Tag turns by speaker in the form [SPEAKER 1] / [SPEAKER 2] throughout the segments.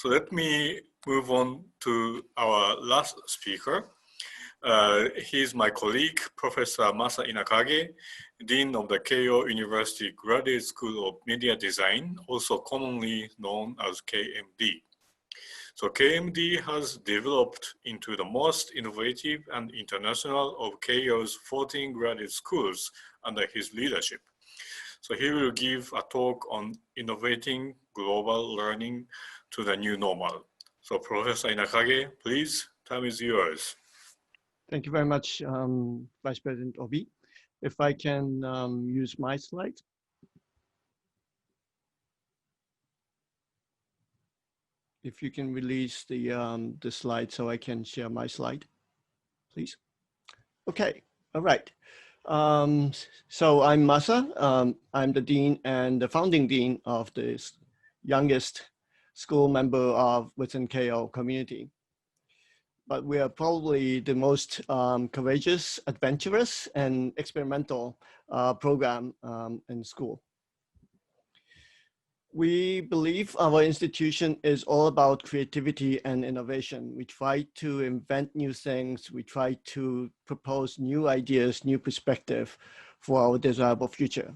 [SPEAKER 1] So let me move on to our last speaker. He's my colleague, Professor Masa Inakage, Dean of the Keio University Graduate School of Media Design, also commonly known as KMD. So KMD has developed into the most innovative and international of Keio's 14 graduate schools under his leadership. So he will give a talk on innovating global learning to the new normal. So Professor Inakage, please, time is yours.
[SPEAKER 2] Thank you very much, Vice President Obi. If I can use my slide. If you can release the slide so I can share my slide, please. Okay, all right. So I'm Masa. I'm the Dean and the founding Dean of the youngest school member within Keio community. But we are probably the most courageous, adventurous, and experimental program in school. We believe our institution is all about creativity and innovation. We try to invent new things. We try to propose new ideas, new perspective for our desirable future.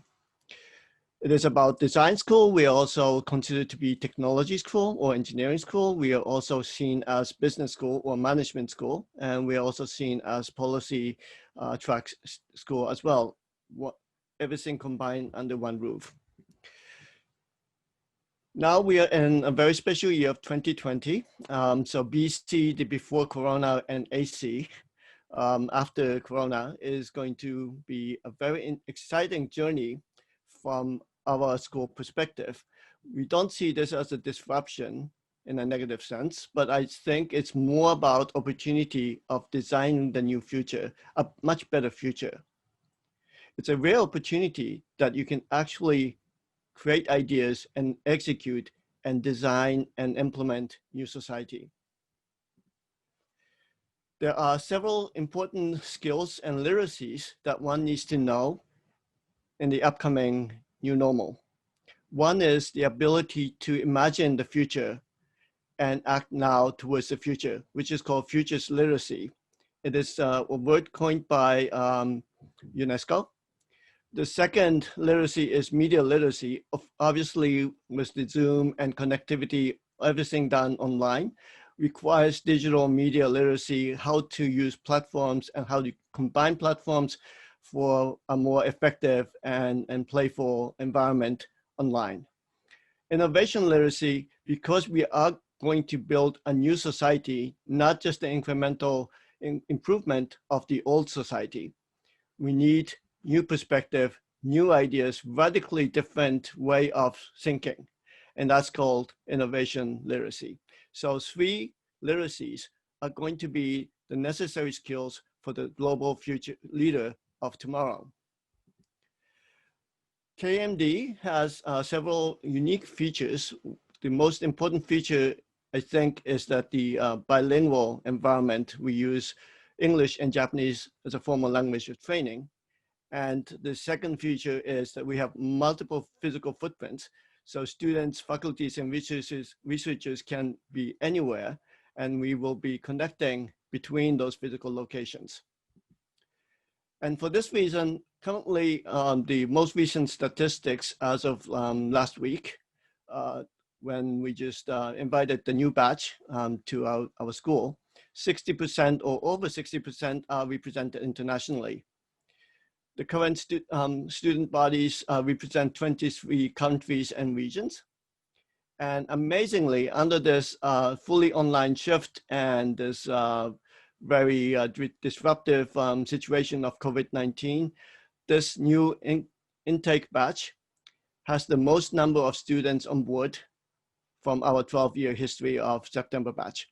[SPEAKER 2] It is about design school. We are also considered to be technology school or engineering school. We are also seen as business school or management school. And we are also seen as policy track school as well. Everything combined under one roof. Now we are in a very special year of 2020. So BC, the before Corona, and AC, after Corona, is going to be a very exciting journey from our school perspective. We don't see this as a disruption in a negative sense, but I think it's more about opportunity of designing the new future, a much better future. It's a real opportunity that you can actually create ideas and execute and design and implement new society. There are several important skills and literacies that one needs to know in the upcoming new normal. One is the ability to imagine the future and act now towards the future, which is called futures literacy. It is a word coined by UNESCO. The second literacy is media literacy, obviously with the Zoom and connectivity, everything done online, requires digital media literacy, how to use platforms and how to combine platforms for a more effective and playful environment online. Innovation literacy, because we are going to build a new society, not just the incremental improvement of the old society. We need new perspective, new ideas, radically different way of thinking. And that's called innovation literacy. So 3 literacies are going to be the necessary skills for the global future leader of tomorrow. KMD has several unique features. The most important feature, I think, is that the bilingual environment. We use English and Japanese as a formal language of training. And the second feature is that we have multiple physical footprints. So students, faculties, and researchers can be anywhere, and we will be connecting between those physical locations. And for this reason, currently, the most recent statistics as of last week, when we just invited the new batch to our school, 60% or over 60% are represented internationally. The current student bodies represent 23 countries and regions. And amazingly, under this fully online shift and this very disruptive situation of COVID-19, this new intake batch has the most number of students on board from our 12-year history of September batch.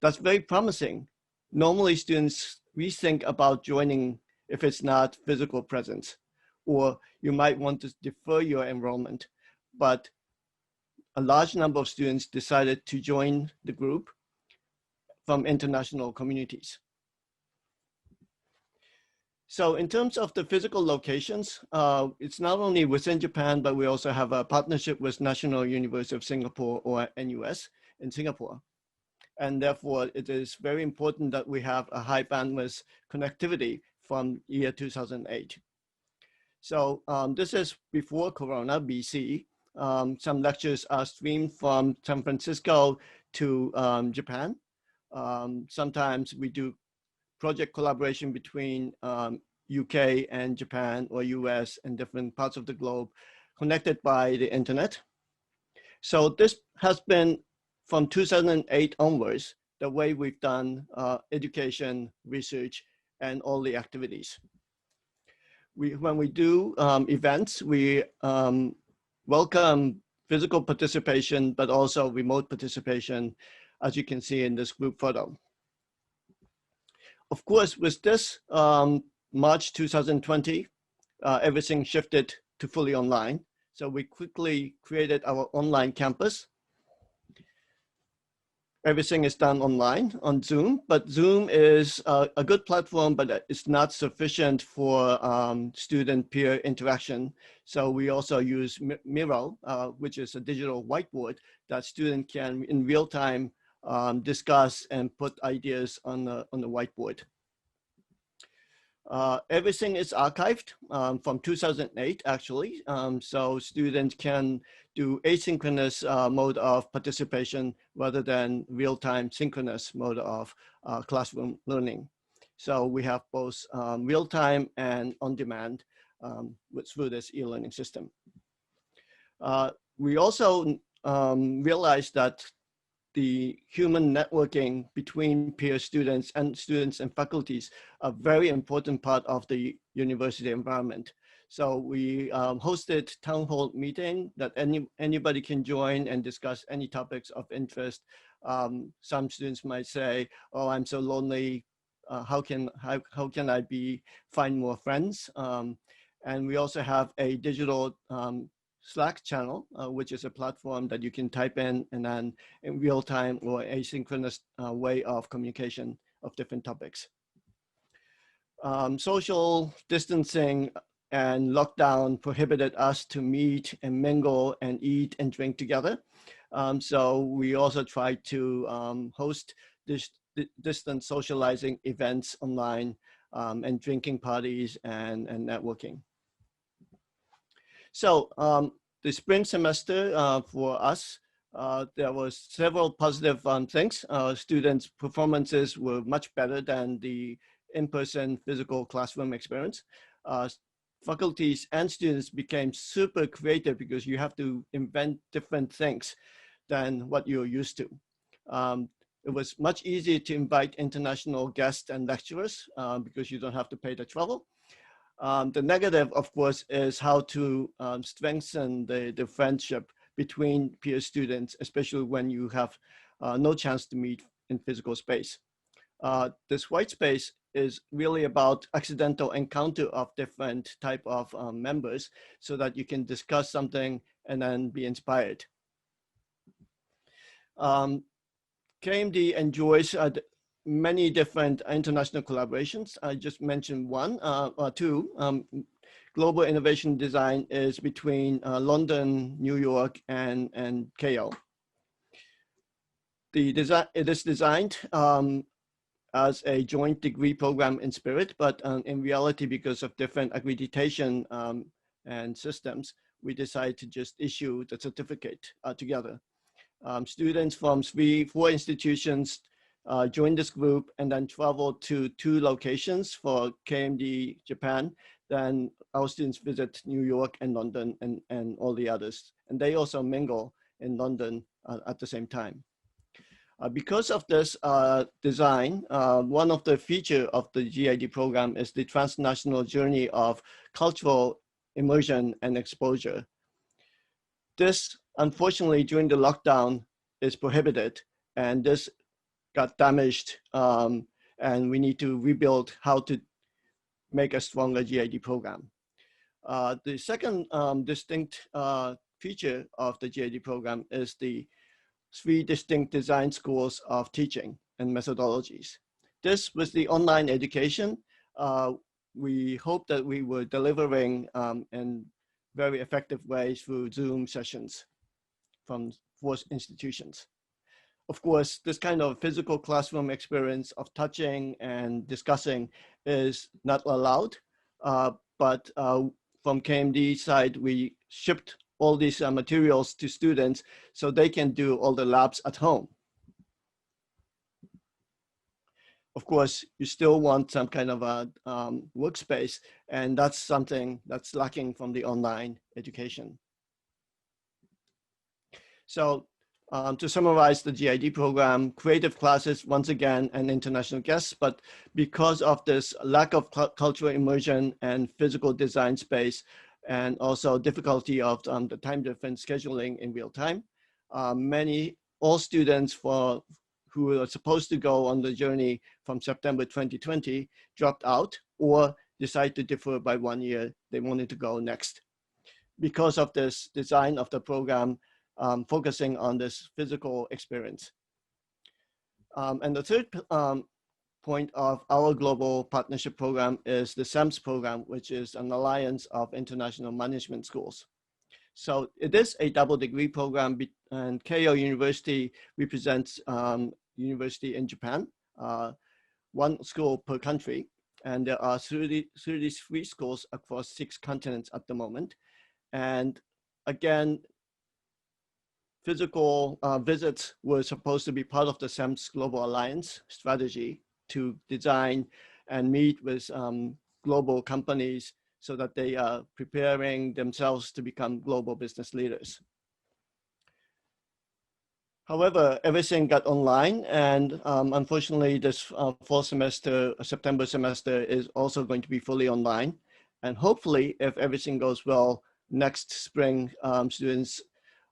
[SPEAKER 2] That's very promising. Normally students rethink about joining if it's not physical presence, or you might want to defer your enrollment. But a large number of students decided to join the group from international communities. So in terms of the physical locations, it's not only within Japan, but we also have a partnership with National University of Singapore or NUS. in Singapore. And therefore, it is very important that we have a high bandwidth connectivity from year 2008. So this is before Corona, BC. Some lectures are streamed from San Francisco to Japan. Sometimes we do project collaboration between UK and Japan, or US and different parts of the globe, connected by the internet. So this has been from 2008 onwards, the way we've done education, research, and all the activities. When we do events, we welcome physical participation, but also remote participation, as you can see in this group photo. Of course, with this March 2020, everything shifted to fully online. So we quickly created our online campus. Everything is done online on Zoom, but Zoom is a good platform, but it's not sufficient for student peer interaction. So we also use Miro, which is a digital whiteboard that students can in real time discuss and put ideas on the whiteboard. Everything is archived from 2008, actually. So students can do asynchronous mode of participation rather than real-time synchronous mode of classroom learning. So we have both real-time and on-demand through this e-learning system. We also realized that the human networking between peer students and faculties a very important part of the university environment. So we hosted town hall meeting that anybody can join and discuss any topics of interest. Some students might say, "Oh, I'm so lonely. How can I find more friends?" And we also have a digital Slack channel, which is a platform that you can type in and then in real time or asynchronous way of communication of different topics. Social distancing and lockdown prohibited us to meet and mingle and eat and drink together. So we also tried to host distance socializing events online and drinking parties and networking. So the spring semester for us, there was several positive things. Students' performances were much better than the in-person physical classroom experience. Faculties and students became super creative because you have to invent different things than what you're used to. It was much easier to invite international guests and lecturers because you don't have to pay the travel. The negative, of course, is how to strengthen the friendship between peer students, especially when you have no chance to meet in physical space. This white space is really about accidental encounter of different type of members so that you can discuss something and then be inspired. KMD enjoys many different international collaborations. I just mentioned one or two. Global innovation design is between London, New York, and Keio. It is designed as a joint degree program in spirit, but in reality, because of different accreditation and systems, we decided to just issue the certificate together. Students from 4 institutions join this group and then travel to 2 locations for KMD Japan. Then our students visit New York and London and all the others. And they also mingle in London at the same time. Because of this design, one of the features of the GID program is the transnational journey of cultural immersion and exposure. This, unfortunately, during the lockdown is prohibited, and this got damaged, and we need to rebuild how to make a stronger GID program. The second distinct feature of the GID program is the 3 distinct design schools of teaching and methodologies. This was the online education. We hope that we were delivering in very effective ways through Zoom sessions from 4 institutions. Of course, this kind of physical classroom experience of touching and discussing is not allowed. But from KMD side, we shipped all these materials to students so they can do all the labs at home. Of course, you still want some kind of a workspace, and that's something that's lacking from the online education. So to summarize the GID program, creative classes, once again, and international guests, but because of this lack of cultural immersion and physical design space, and also difficulty of the time difference scheduling in real time, all students who are supposed to go on the journey from September 2020 dropped out or decided to defer by 1 year. They wanted to go next. Because of this design of the program, focusing on this physical experience. And the third point of our global partnership program is the SAMS program, which is an alliance of international management schools. So it is a double degree program, and Keio University represents university in Japan, one school per country. And there are 33 schools across 6 continents at the moment. And again, physical visits were supposed to be part of the SAMS Global Alliance strategy to design and meet with global companies so that they are preparing themselves to become global business leaders. However, everything got online, and unfortunately this fall semester, September semester, is also going to be fully online. And hopefully, if everything goes well, next spring, students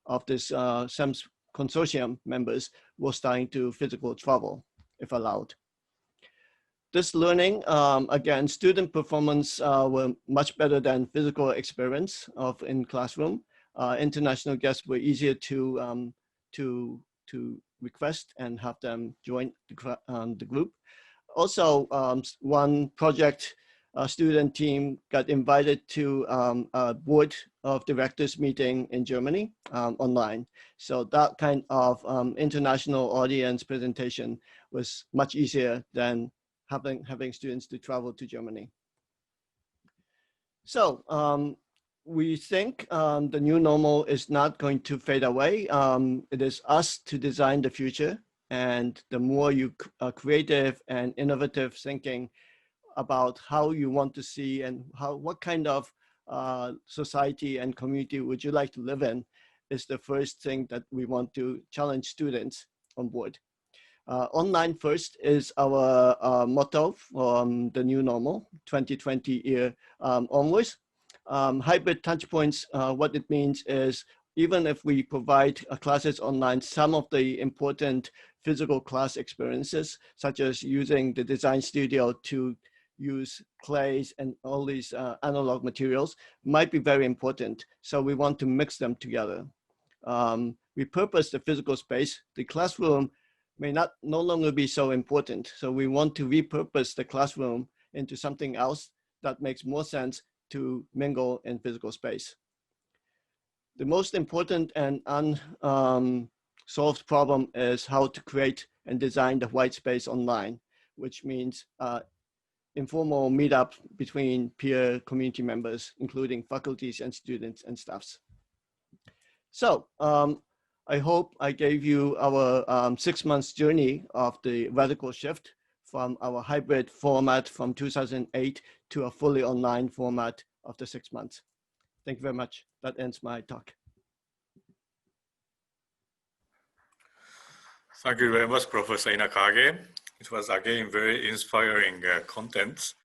[SPEAKER 2] of this SAMS consortium members will start into physical travel, if allowed. This learning, again, student performance were much better than physical experience in classroom. International guests were easier to request and have them join the group. Also, one project student team got invited to a board of directors meeting in Germany online. So that kind of international audience presentation was much easier than having students to travel to Germany. So we think the new normal is not going to fade away. It is us to design the future, and the more you are creative and innovative thinking about how you want to see and what kind of society and community would you like to live in is the first thing that we want to challenge students on board. Online first is our motto from the new normal 2020 year onwards. Hybrid touchpoints, what it means is even if we provide classes online, some of the important physical class experiences, such as using the design studio to use clays and all these analog materials, might be very important. So we want to mix them together. We purpose the physical space. The classroom may no longer be so important. So we want to repurpose the classroom into something else that makes more sense to mingle in physical space. The most important and unsolved problem is how to create and design the white space online, which means informal meetup between peer community members, including faculties and students and staffs. So I hope I gave you our 6 months journey of the radical shift from our hybrid format from 2008 to a fully online format of the 6 months. Thank you very much. That ends my talk.
[SPEAKER 1] Thank you very much, Professor Inakage. It was again very inspiring contents.